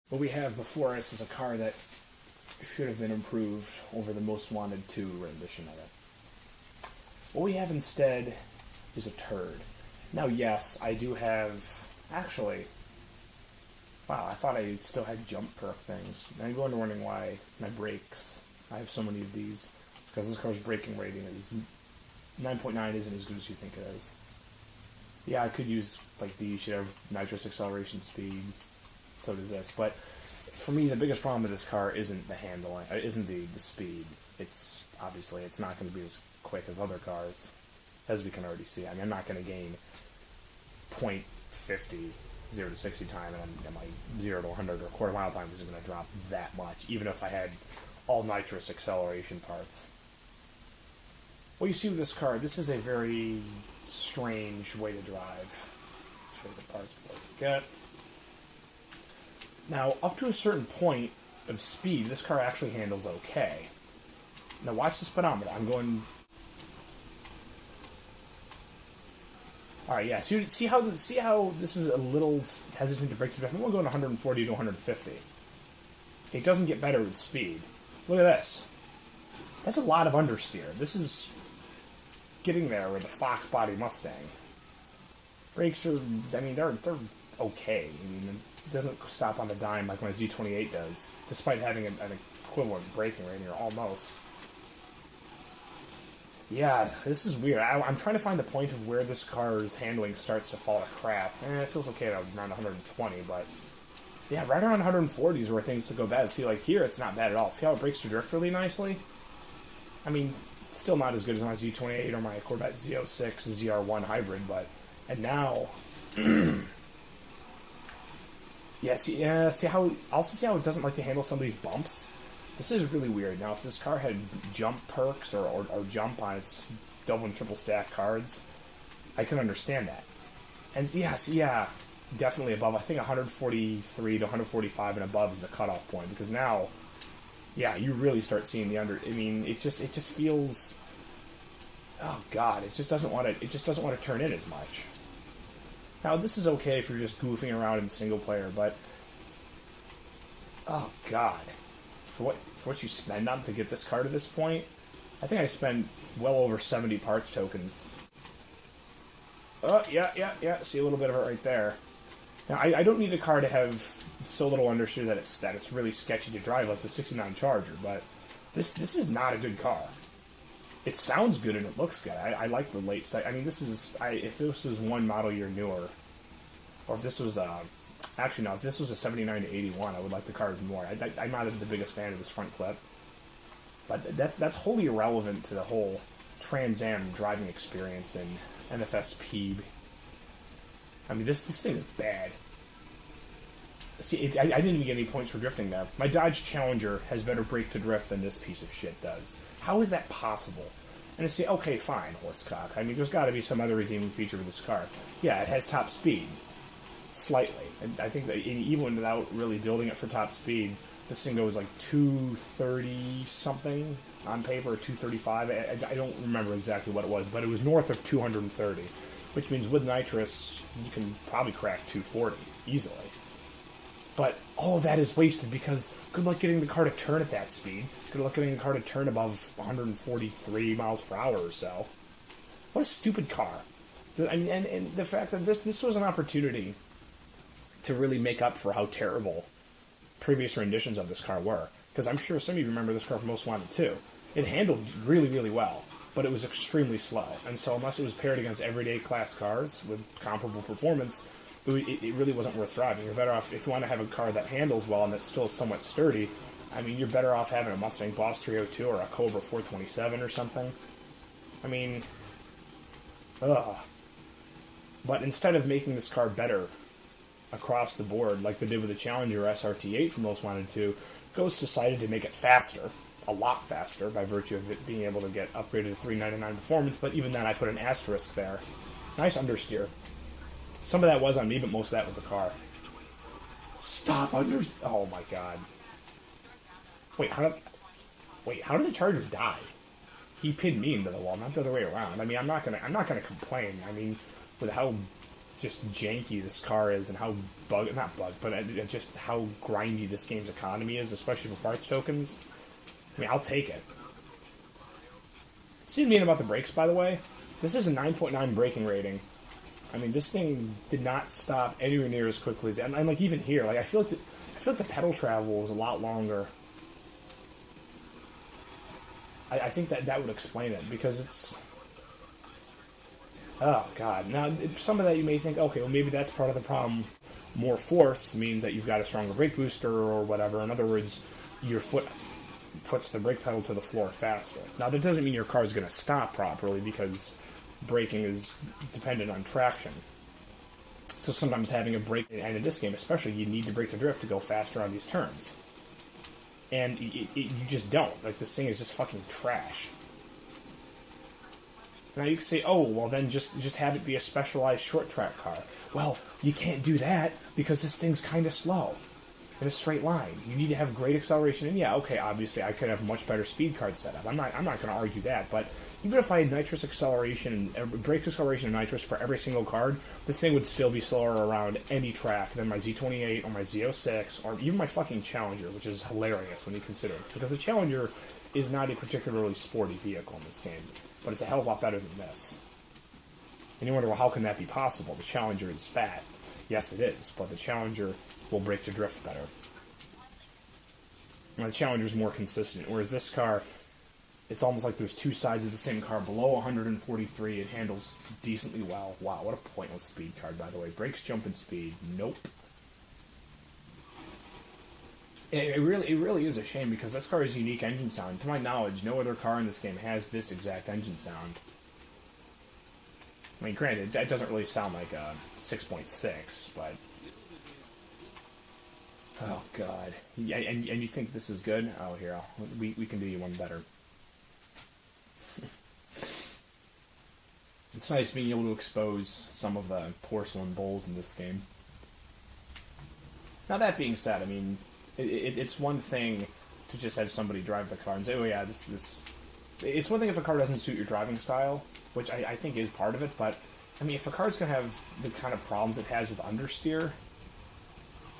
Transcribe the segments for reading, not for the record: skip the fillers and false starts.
What we have before us is a car that should have been improved over the Most Wanted 2 rendition of it. What we have instead is a turd. Now, yes, I do have... Actually... Wow, I thought I still had jump perk things. I'm wondering why my brakes... I have so many of these. Because this car's braking rating is... 9.9 isn't as good as you think it is. Yeah, I could use, like, these. You should have nitrous acceleration speed. So does this. But for me, the biggest problem with this car isn't the handling, isn't the speed. It's obviously it's not going to be as quick as other cars, as we can already see. I mean, I'm not going to gain 0.50 0 to 60 time, and my 0 to 100 or quarter mile time isn't going to drop that much, even if I had all nitrous acceleration parts. What you see with this car, this is a very strange way to drive. Show you the parts before I forget. Now, up to a certain point of speed, this car actually handles okay. Now, watch the speedometer. I'm going... Alright, yeah, so see how this is a little hesitant to brake to drift? I'm going 140 to 150. It doesn't get better with speed. Look at this. That's a lot of understeer. This is getting there with the Fox body Mustang. Brakes are, I mean, they're okay. I mean, it doesn't stop on the dime like my Z28 does, despite having an equivalent braking rating, or almost. Yeah, this is weird. I'm trying to find the point of where this car's handling starts to fall to crap. It feels okay at around 120, but... Yeah, right around 140 is where things go bad. See, like here, it's not bad at all. See how it brakes to drift really nicely? I mean, still not as good as my Z28 or my Corvette Z06 ZR1 hybrid, but... And now... see how it doesn't like to handle some of these bumps? This is really weird. Now, if this car had jump perks or jump on its double and triple stack cards, I can understand that. And yeah, definitely above. I think 143 to 145 and above is the cutoff point, because now, yeah, you really start seeing the under. I mean, it just feels. Oh God, it just doesn't want to turn in as much. Now, this is okay if you're just goofing around in single player, but oh God, for what you spend on to get this car to this point, I think I spent well over 70 parts tokens. Oh yeah. See a little bit of it right there. Now, I don't need a car to have so little understeer that it's really sketchy to drive, like the '69 Charger, but this is not a good car. It sounds good and it looks good. I like the late site. I mean, if this was one model year newer, or if this was actually no, if this was a 79 to 81, I would like the cars more. I'm not the biggest fan of this front clip, but that's wholly irrelevant to the whole Trans Am driving experience in NFS Payback. I mean, this thing is bad. See, I didn't even get any points for drifting there. My Dodge Challenger has better brake to drift than this piece of shit does. How is that possible? And I say, okay, fine, horsecock. I mean, there's got to be some other redeeming feature with this car. Yeah, it has top speed. Slightly. And I think that even without really building it for top speed, this thing goes like 230-something on paper, or 235. I don't remember exactly what it was, but it was north of 230, which means with nitrous, you can probably crack 240 easily. But all of that is wasted because good luck getting the car to turn at that speed. Good luck getting the car to turn above 143 miles per hour or so. What a stupid car. I mean, and the fact that this was an opportunity to really make up for how terrible previous renditions of this car were. Because I'm sure some of you remember this car from Most Wanted 2. It handled really, really well, but it was extremely slow. And so unless it was paired against everyday class cars with comparable performance, it really wasn't worth driving. You're better off, if you want to have a car that handles well and that's still somewhat sturdy, I mean, you're better off having a Mustang Boss 302 or a Cobra 427 or something. I mean, ugh. But instead of making this car better across the board, like they did with the Challenger SRT8 from Most Wanted 2, Ghost decided to make it faster, a lot faster, by virtue of it being able to get upgraded to 399 performance, but even then I put an asterisk there. Nice understeer. Some of that was on me, but most of that was the car. Stop Oh my God. Wait, how did the Charger die? He pinned me into the wall, not the other way around. I mean, I'm not gonna complain. I mean, with how just janky this car is and how just how grindy this game's economy is, especially for parts tokens. I mean, I'll take it. See what I mean about the brakes, by the way? This is a 9.9 braking rating. I mean, this thing did not stop anywhere near as quickly as... And like, even here, like, I feel like the pedal travel is a lot longer. I think that would explain it, because it's... Oh, God. Now, some of that you may think, okay, well, maybe that's part of the problem. More force means that you've got a stronger brake booster or whatever. In other words, your foot puts the brake pedal to the floor faster. Now, that doesn't mean your car is going to stop properly, because braking is dependent on traction. So sometimes having a brake, and in this game especially, you need to brake to drift to go faster on these turns. And you just don't. Like, this thing is just fucking trash. Now you can say, oh, well then just have it be a specialized short track car. Well, you can't do that because this thing's kind of slow in a straight line. You need to have great acceleration, and yeah, okay, obviously I could have much better speed card setup. I'm not going to argue that, but even if I had nitrous acceleration and brake acceleration and nitrous for every single card, this thing would still be slower around any track than my Z28 or my Z06 or even my fucking Challenger, which is hilarious when you consider it, because the Challenger is not a particularly sporty vehicle in this game, but it's a hell of a lot better than this. And you wonder, well, how can that be possible? The Challenger is fat. Yes, it is, but the Challenger will brake to drift better. Now, the Challenger's more consistent, whereas this car, it's almost like there's two sides of the same car. Below 143, it handles decently well. Wow, what a pointless speed card, by the way. Brakes, jump, and speed. Nope. It really is a shame, because this car has unique engine sound. To my knowledge, no other car in this game has this exact engine sound. I mean, granted, that doesn't really sound like a 6.6, but... Oh, God. Yeah, and you think this is good? Oh, here, we can do you one better. It's nice being able to expose some of the porcelain bowls in this game. Now, that being said, I mean, it's one thing to just have somebody drive the car and say, oh, yeah, this... It's one thing if a car doesn't suit your driving style, which I think is part of it, but, I mean, if a car's going to have the kind of problems it has with understeer...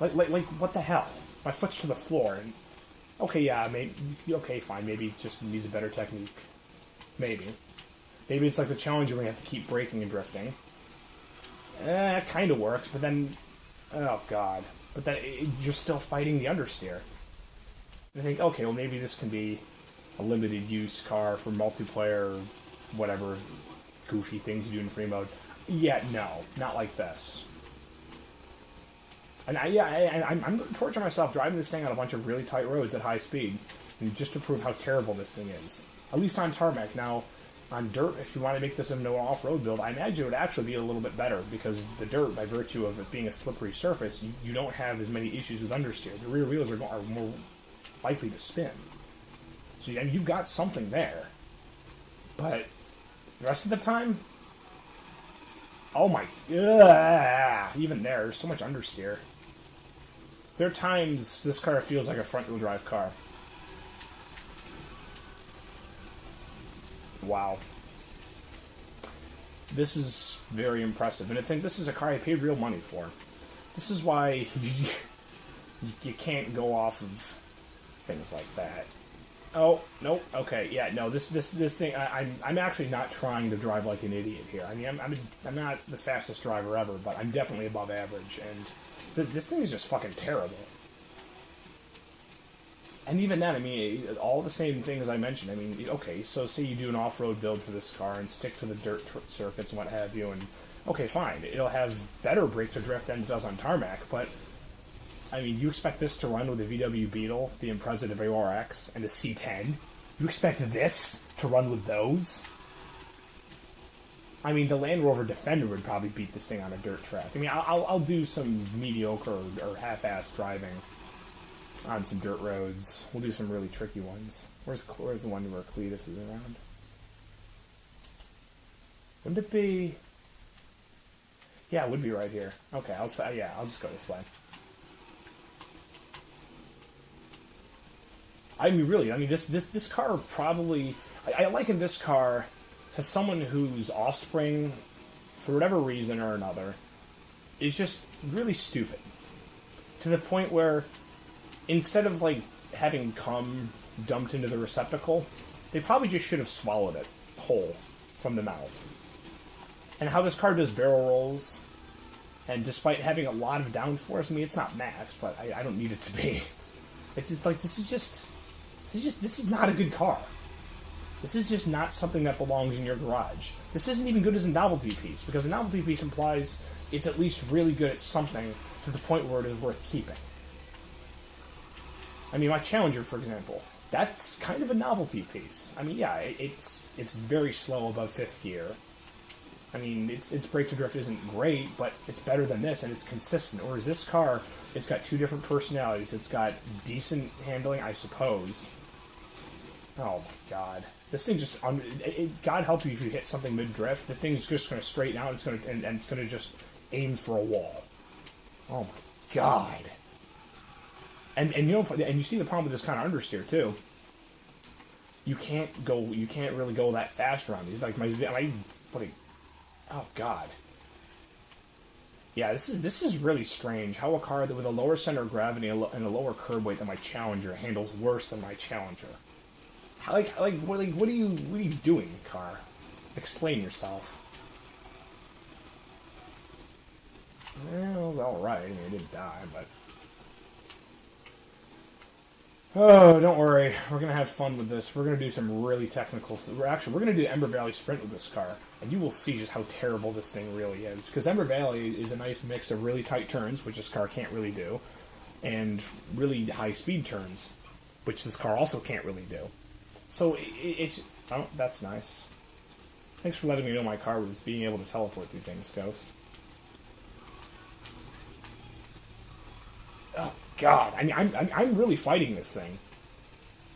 Like, what the hell? My foot's to the floor, and... Okay, yeah, okay, fine, maybe it just needs a better technique. Maybe. Maybe it's like the Challenger where you have to keep braking and drifting. It kind of works, but then... Oh, God. But then you're still fighting the understeer. And I think, okay, well, maybe this can be a limited-use car for multiplayer, whatever goofy things you do in free mode. Yeah, no, not like this. And I'm torturing myself driving this thing on a bunch of really tight roads at high speed, and just to prove how terrible this thing is. At least on tarmac. Now, on dirt, if you want to make this a no off-road build, I imagine it would actually be a little bit better, because the dirt, by virtue of it being a slippery surface, you don't have as many issues with understeer. The rear wheels are more likely to spin. So you've got something there. But the rest of the time, oh my, even there's so much understeer. There are times this car feels like a front-wheel drive car. Wow. This is very impressive, and I think this is a car I paid real money for. This is why you can't go off of things like that. Oh, nope, okay, yeah, no, this thing, I'm actually not trying to drive like an idiot here. I mean, I'm not the fastest driver ever, but I'm definitely above average, and this thing is just fucking terrible. And even then, I mean, all the same things I mentioned. I mean, okay, so say you do an off-road build for this car and stick to the dirt circuits and what have you, and okay, fine, it'll have better brake to drift than it does on tarmac, but I mean, you expect this to run with the VW Beetle, the Impreza DeVeo RX, and the C10? You expect this to run with those? I mean, the Land Rover Defender would probably beat this thing on a dirt track. I mean, I'll do some mediocre or half-assed driving on some dirt roads. We'll do some really tricky ones. Where's the one where Cletus is around? Wouldn't it be... Yeah, it would be right here. Okay, I'll just go this way. I mean, really, this car probably... I liken this car to someone whose offspring, for whatever reason or another, is just really stupid. To the point where, instead of, like, having cum dumped into the receptacle, they probably just should have swallowed it whole from the mouth. And how this car does barrel rolls, and despite having a lot of downforce, I mean, it's not max, but I don't need it to be. It's just like, this is not a good car. This is just not something that belongs in your garage. This isn't even good as a novelty piece, because a novelty piece implies it's at least really good at something to the point where it is worth keeping. I mean, my Challenger, for example, that's kind of a novelty piece. I mean, yeah, it's very slow above 5th gear. I mean, its brake to drift isn't great, but it's better than this, and it's consistent. Whereas this car, it's got 2 different personalities. It's got decent handling, I suppose. Oh my god. This thing just... God help you if you hit something mid-drift. The thing's just going to straighten out, and it's going to just aim for a wall. Oh my god. And you know, and you see the problem with this kind of understeer, too. You can't really go that fast around these. Like, oh god. Yeah, this is really strange. How a car that with a lower center of gravity and a lower curb weight than my Challenger handles worse than my Challenger. What are you doing, car? Explain yourself. Well, alright. I mean, it didn't die, but... Oh, don't worry. We're going to have fun with this. We're going to do some really technical... We're going to do Ember Valley Sprint with this car, and you will see just how terrible this thing really is. Because Ember Valley is a nice mix of really tight turns, which this car can't really do, and really high-speed turns, which this car also can't really do. So, it's... Oh, that's nice. Thanks for letting me know my car was being able to teleport through things, Ghost. Oh, God. I mean, I'm really fighting this thing.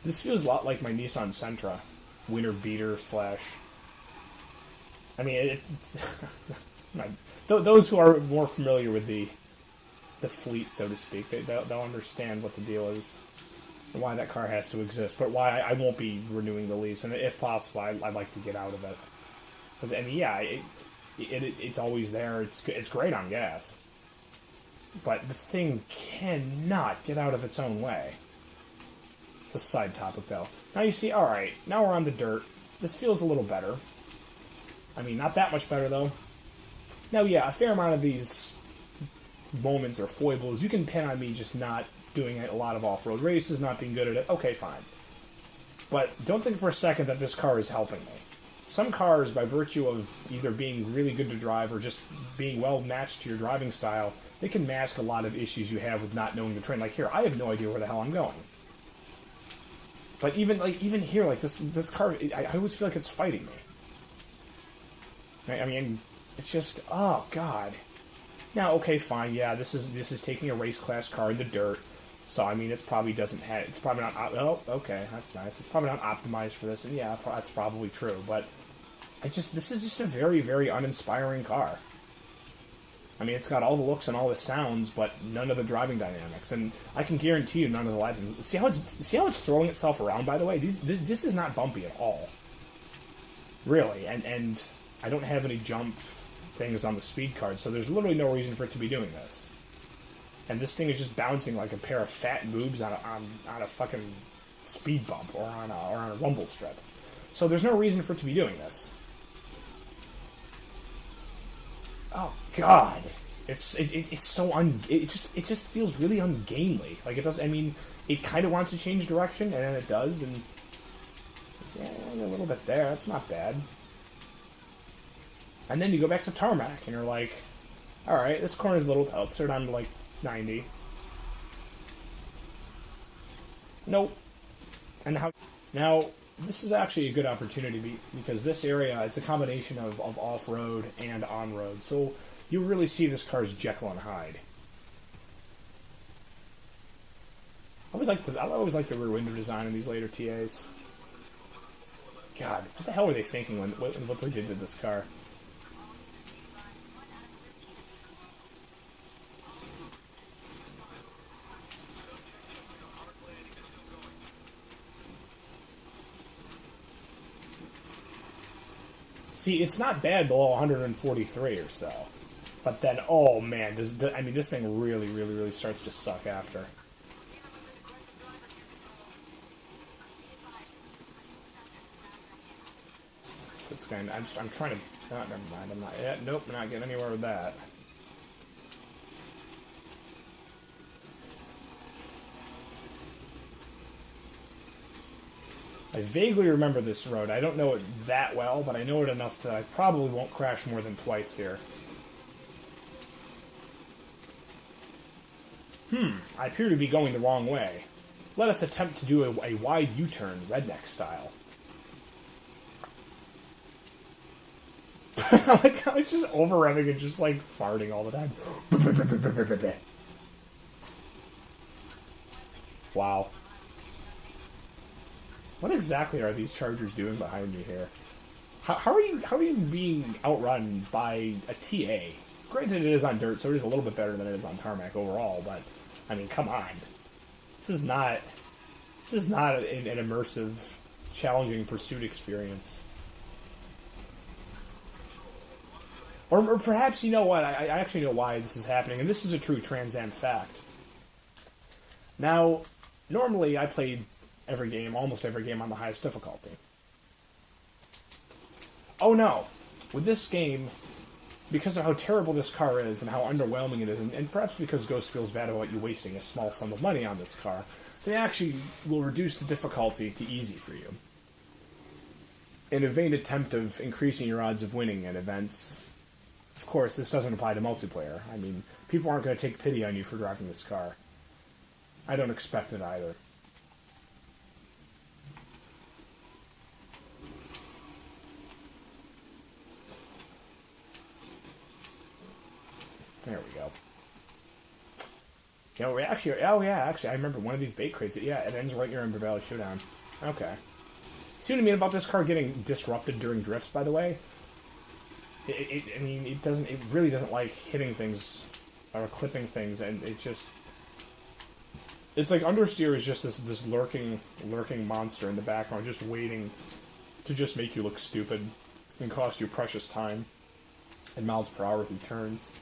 This feels a lot like my Nissan Sentra. Winter beater / I mean, it's... those who are more familiar with the fleet, so to speak, they'll understand what the deal is. And why that car has to exist, but why I won't be renewing the lease, and if possible, I'd like to get out of it. Because, I mean, yeah, it's always there. It's great on gas, but the thing cannot get out of its own way. It's a side topic, though. Now you see, all right, now we're on the dirt. This feels a little better. I mean, not that much better though. Now, yeah, a fair amount of these moments or foibles you can pin on me just not doing a lot of off-road races, not being good at it. Okay, fine. But don't think for a second that this car is helping me. Some cars, by virtue of either being really good to drive or just being well matched to your driving style, they can mask a lot of issues you have with not knowing the terrain. Like here, I have no idea where the hell I'm going. But even here, like this car, I always feel like it's fighting me. I mean, it's just, oh god. Now, okay, fine, yeah, this is taking a race class car in the dirt. So, I mean, it's probably not, oh, okay, that's nice. It's probably not optimized for this, and yeah, that's probably true, but this is just a very, very uninspiring car. I mean, it's got all the looks and all the sounds, but none of the driving dynamics, and I can guarantee you none of the lighting. See how it's throwing itself around, by the way? This is not bumpy at all. Really, and I don't have any jump things on the speed card, so there's literally no reason for it to be doing this. And this thing is just bouncing like a pair of fat boobs on a fucking speed bump or on a rumble strip. So there's no reason for it to be doing this. Oh god, it just feels really ungainly. Like it does. I mean, it kind of wants to change direction, and then it does, and yeah, a little bit there. That's not bad. And then you go back to tarmac, and you're like, all right, this corner's a little tight. Let's start on like 90. Nope. And now this is actually a good opportunity because this area, it's a combination of off-road and on-road, so you really see this car's Jekyll and Hyde. I always like the rear window design in these later TAs. God, what the hell were they thinking when what they did to this car? See, it's not bad below 143 or so. But then, oh man, this thing really, really, really starts to suck after. This guy, I'm trying to. Oh, never mind. I'm not. Yeah, nope, I'm not getting anywhere with that. I vaguely remember this road. I don't know it that well, but I know it enough that I probably won't crash more than twice here. I appear to be going the wrong way. Let us attempt to do a wide U-turn, redneck style. Like how it's just over-revving and just like farting all the time. Wow. What exactly are these Chargers doing behind me here? How are you being outrun by a TA? Granted, it is on dirt, so it is a little bit better than it is on tarmac overall. But I mean, come on, this is not an immersive, challenging pursuit experience. Or perhaps, you know what, I actually know why this is happening, and this is a true Trans Am fact. Now, normally I played almost every game on the highest difficulty. Oh no, with this game, because of how terrible this car is and how underwhelming it is, and perhaps because Ghost feels bad about you wasting a small sum of money on this car, they actually will reduce the difficulty to easy for you. In a vain attempt of increasing your odds of winning at events. Of course, this doesn't apply to multiplayer. I mean, people aren't going to take pity on you for driving this car. I don't expect it either. There we go. You know, actually, I remember one of these bait crates. Yeah, it ends right near Ember Valley Showdown. Okay. See what I mean about this car getting disrupted during drifts, by the way? It really doesn't like hitting things or clipping things, and it's like understeer is just this lurking monster in the background, just waiting to just make you look stupid and cost you precious time and miles per hour through turns.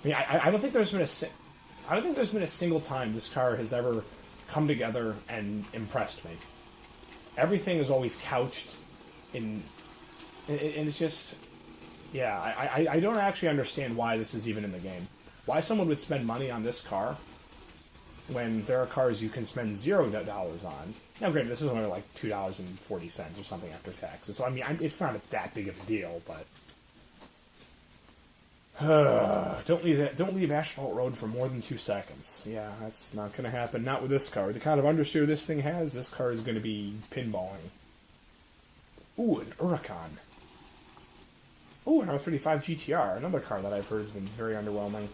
I mean, I don't think there's been a single time this car has ever come together and impressed me. Everything is always couched and it's just, yeah, I don't actually understand why this is even in the game. Why someone would spend money on this car when there are cars you can spend $0 on. Now, granted, this is only like $2.40 or something after taxes, so I mean, it's not that big of a deal, but don't leave Asphalt Road for more than 2 seconds. Yeah, that's not going to happen. Not with this car. The kind of understeer this thing has, this car is going to be pinballing. Ooh, an Huracan. Ooh, an R35 GTR. Another car that I've heard has been very underwhelming.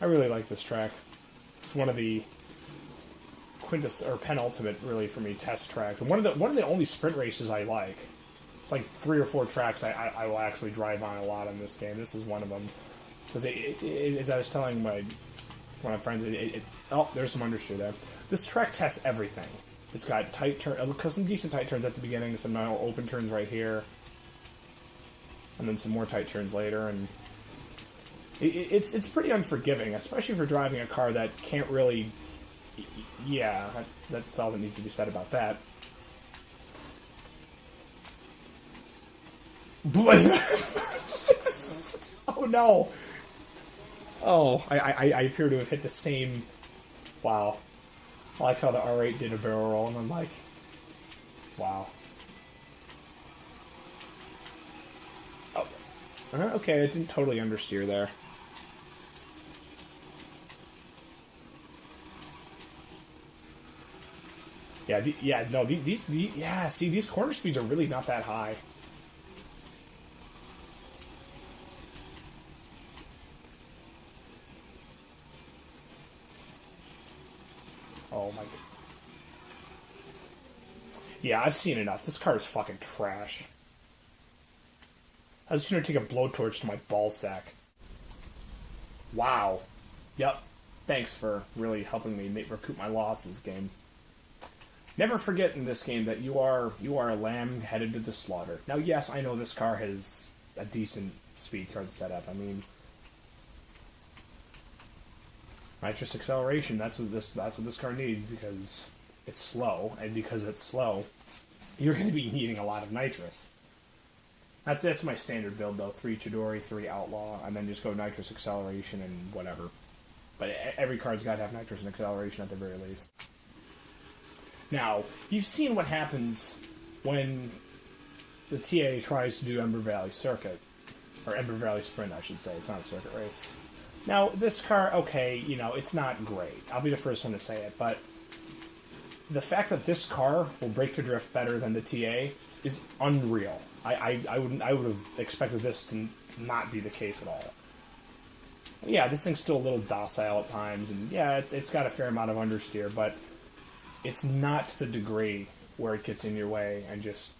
I really like this track. It's one of the penultimate, really, for me, test track. And one of the only sprint races I like. It's like 3 or 4 tracks I will actually drive on a lot in this game. This is one of them. Because as I was telling one of my friends, there's some understeer there. This track tests everything. It's got some decent tight turns at the beginning, some open turns right here, and then some more tight turns later, and it's pretty unforgiving, especially for driving a car that can't really. Yeah, that's all that needs to be said about that. Oh no! Oh, I appear to have hit the same. Wow. I like how the R8 did a barrel roll, and I'm like, wow. Oh, okay, I didn't totally understeer there. See, these corner speeds are really not that high. Oh my god. Yeah, I've seen enough. This car is fucking trash. I'd sooner take a blowtorch to my ball sack. Wow. Yep. Thanks for really helping me recoup my losses, game. Never forget in this game that you are a lamb headed to the slaughter. Now, yes, I know this car has a decent speed card setup. I mean, nitrous acceleration. That's what this car needs because it's slow, and because it's slow, you're going to be needing a lot of nitrous. That's my standard build though: 3 Chidori, 3 Outlaw, and then just go nitrous acceleration and whatever. But every card's got to have nitrous and acceleration at the very least. Now, you've seen what happens when the TA tries to do Ember Valley Circuit. Or Ember Valley Sprint, I should say. It's not a circuit race. Now, this car, okay, it's not great. I'll be the first one to say it, but the fact that this car will brake to drift better than the TA is unreal. I would have expected this to not be the case at all. Yeah, this thing's still a little docile at times, and yeah, it's got a fair amount of understeer, but it's not to the degree where it gets in your way and just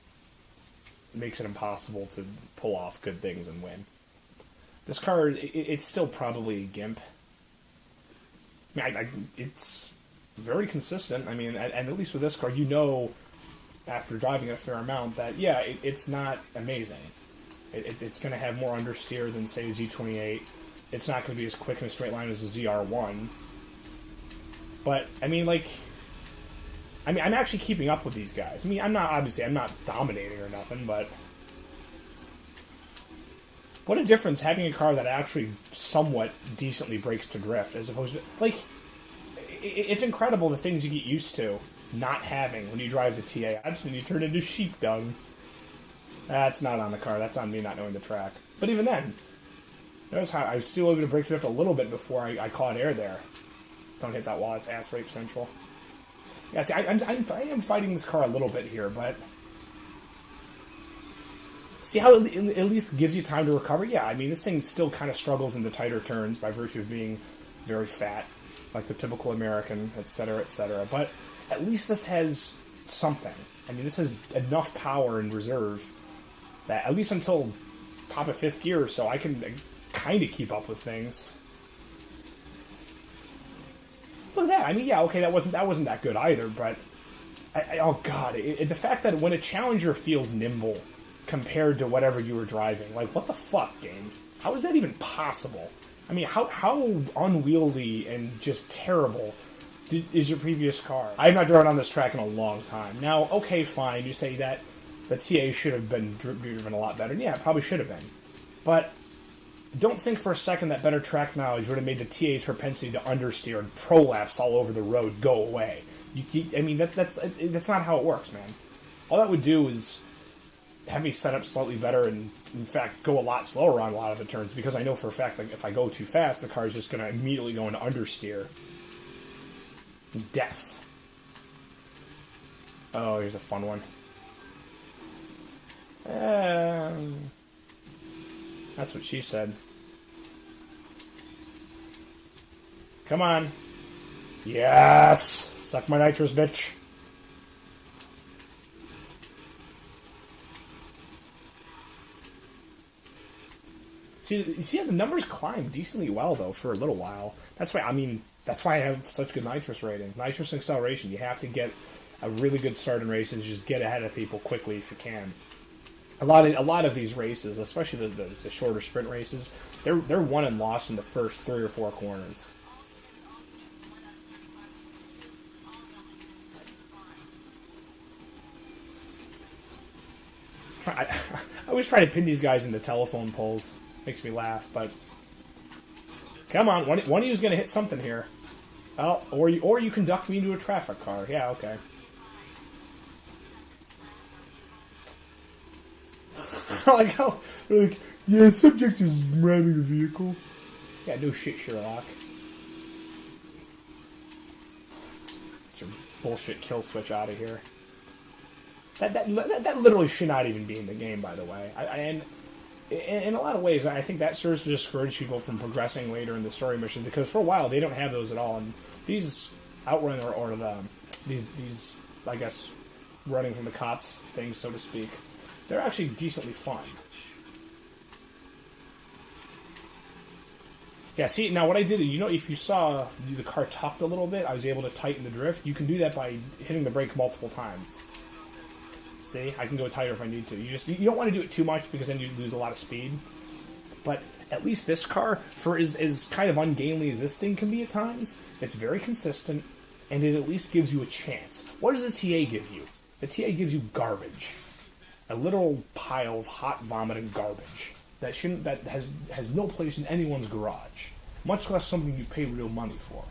makes it impossible to pull off good things and win. This car, it's still probably a GIMP. I mean, it's very consistent. I mean, and at least with this car, after driving it a fair amount, that, yeah, it's not amazing. It's going to have more understeer than, say, a Z28. It's not going to be as quick in a straight line as a ZR1. But, I mean, I'm actually keeping up with these guys. I mean, I'm not dominating or nothing, but what a difference having a car that actually somewhat decently brakes to drift as opposed to, it's incredible the things you get used to not having when you drive the TA. Absolutely, you turn into sheep dung. That's not on the car. That's on me not knowing the track. But even then, notice how I was still able to brake to drift a little bit before I caught air there. Don't hit that wall. It's ass rape central. Yeah, see, I am fighting this car a little bit here, but see how it at least gives you time to recover? Yeah, I mean, this thing still kind of struggles into tighter turns by virtue of being very fat, like the typical American, etc., etc. But at least this has something. I mean, this has enough power in reserve that at least until top of 5th gear or so, I can kind of keep up with things. Look at that. I mean, yeah, okay, that wasn't that good either, but oh god, the fact that when a Challenger feels nimble compared to whatever you were driving, what the fuck, game? How is that even possible? I mean, how unwieldy and just terrible is your previous car? I've not driven on this track in a long time. Now, okay, fine, you say that the TA should have been driven a lot better. Yeah, it probably should have been. But don't think for a second that better track knowledge would have made the TA's propensity to understeer and prolapse all over the road go away. That's not how it works, man. All that would do is have me set up slightly better and, in fact, go a lot slower on a lot of the turns because I know for a fact that if I go too fast, the car is just going to immediately go into understeer. Death. Oh, here's a fun one. That's what she said. Come on. Yes! Suck my nitrous, bitch. See how the numbers climb decently well, though, for a little while. That's why I have such good nitrous rating. Nitrous and acceleration. You have to get a really good start in races. Just get ahead of people quickly if you can. A lot of these races, especially the shorter sprint races, they're won and lost in the first 3 or 4 corners. I always try to pin these guys into telephone poles. Makes me laugh, but come on, one of you is going to hit something here. Oh, or you conduct me into a traffic car. Yeah, okay. Like how, yeah, subject is ramming a vehicle. Yeah, no shit, Sherlock. Get your bullshit kill switch out of here. That literally should not even be in the game, by the way. And in a lot of ways, I think that serves to discourage people from progressing later in the story mission because for a while they don't have those at all. And these outrun or these I guess running from the cops things, so to speak, they're actually decently fun. Yeah, see, now what I did, if you saw the car tucked a little bit, I was able to tighten the drift. You can do that by hitting the brake multiple times. See, I can go tighter if I need to. You don't want to do it too much because then you lose a lot of speed. But at least this car, for as kind of ungainly as this thing can be at times, it's very consistent, and it at least gives you a chance. What does the TA give you? The TA gives you garbage. A literal pile of hot vomiting garbage that has no place in anyone's garage, much less something you pay real money for.